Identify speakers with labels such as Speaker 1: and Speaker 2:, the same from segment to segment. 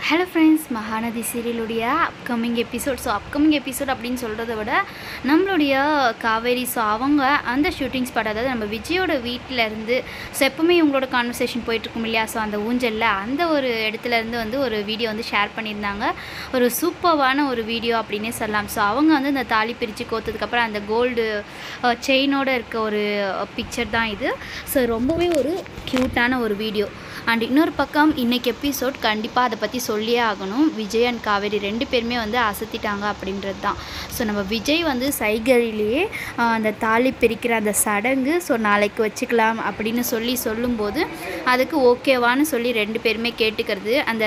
Speaker 1: Hello friends, Mahanadi சீரியலுடைய upcoming episode. So upcoming episode அப்படின்னு சொல்கிறத விட நம்மளுடைய காவேரி, ஸோ அவங்க அந்த ஷூட்டிங் ஸ்பாட், அதாவது நம்ம விஜயோட வீட்டில் இருந்து, ஸோ எப்போவுமே இவங்களோட கான்வர்சேஷன் போயிட்டுருக்கும் இல்லையா, ஸோ அந்த ஊஞ்சலில் அந்த ஒரு இடத்துலேருந்து வந்து ஒரு வீடியோ வந்து ஷேர் பண்ணியிருந்தாங்க. ஒரு சூப்பர்வான ஒரு வீடியோ அப்படின்னே சொல்லலாம். ஸோ அவங்க வந்து இந்த தாலி பிரித்து கோத்ததுக்கப்புறம் அந்த கோல்டு செயினோடு இருக்க ஒரு பிக்சர் தான் இது. ஸோ ரொம்பவே ஒரு க்யூட்டான ஒரு வீடியோ. அண்ட் இன்னொரு பக்கம் இன்றைக்கி எபிசோட் கண்டிப்பாக அதை பற்றி சொல்லியே ஆகணும். விஜய் அண்ட் காவேரி 2 பேருமே வந்து அசத்திட்டாங்க அப்படின்றது தான். ஸோ நம்ம விஜய் வந்து சைகையிலேயே அந்த தாலி பிரிக்கிற அந்த சடங்கு, ஸோ நாளைக்கு வச்சுக்கலாம் அப்படின்னு சொல்லும்போது அதுக்கு ஓகேவான்னு சொல்லி 2 பேருமே கேட்டுக்கிறது அந்த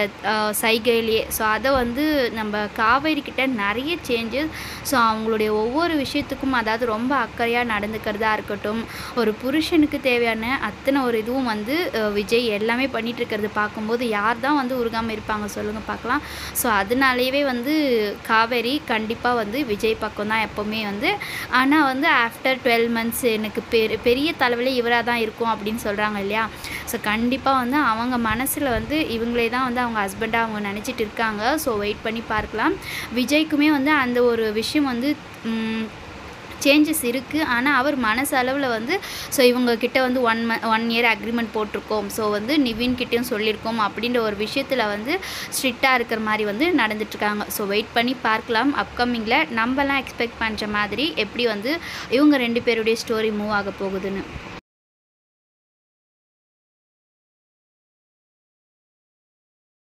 Speaker 1: சைகையிலேயே. ஸோ அதை வந்து நம்ம காவேரி கிட்ட நிறைய சேஞ்சஸ். ஸோ அவங்களுடைய ஒவ்வொரு விஷயத்துக்கும், அதாவது ரொம்ப அக்கறையாக நடந்துக்கிறதா இருக்கட்டும், ஒரு புருஷனுக்கு தேவையான அத்தனை ஒரு இதுவும் வந்து விஜய் எல்லாமே பண்ணிகிட்ருக்கிறது பார்க்கும்போது யார் தான் வந்து உருகாமல் இருப்பாங்க சொல்லுங்கள் பார்க்கலாம். ஸோ அதனாலேயே வந்து காவேரி கண்டிப்பாக வந்து விஜய் பக்கம் தான் எப்போவுமே வந்து. ஆனால் வந்து ஆஃப்டர் 12 months எனக்கு பெரிய தலைவலி இவராக தான் இருக்கும் அப்படின்னு சொல்கிறாங்க இல்லையா. ஸோ கண்டிப்பாக வந்து அவங்க மனசில் வந்து இவங்களே தான் வந்து அவங்க ஹஸ்பண்டாக அவங்க நினச்சிட்டு இருக்காங்க. ஸோ வெயிட் பண்ணி பார்க்கலாம். விஜய்க்குமே வந்து அந்த ஒரு விஷயம் வந்து சேஞ்சஸ் இருக்குது. ஆனால் அவர் மனசளவில் வந்து ஸோ இவங்கக்கிட்ட வந்து 1 year அக்ரிமெண்ட் போட்டிருக்கோம், ஸோ வந்து நிவின் கிட்டேயும் சொல்லியிருக்கோம் அப்படின்ற ஒரு விஷயத்தில் வந்து ஸ்ட்ரிக்டாக இருக்கிற மாதிரி வந்து நடந்துட்டுருக்காங்க. ஸோ வெயிட் பண்ணி பார்க்கலாம் அப்கமிங்கில் நம்மலாம் எக்ஸ்பெக்ட் பண்ணுற மாதிரி எப்படி வந்து இவங்க 2 பேருடைய ஸ்டோரி மூவ் ஆக போகுதுன்னு.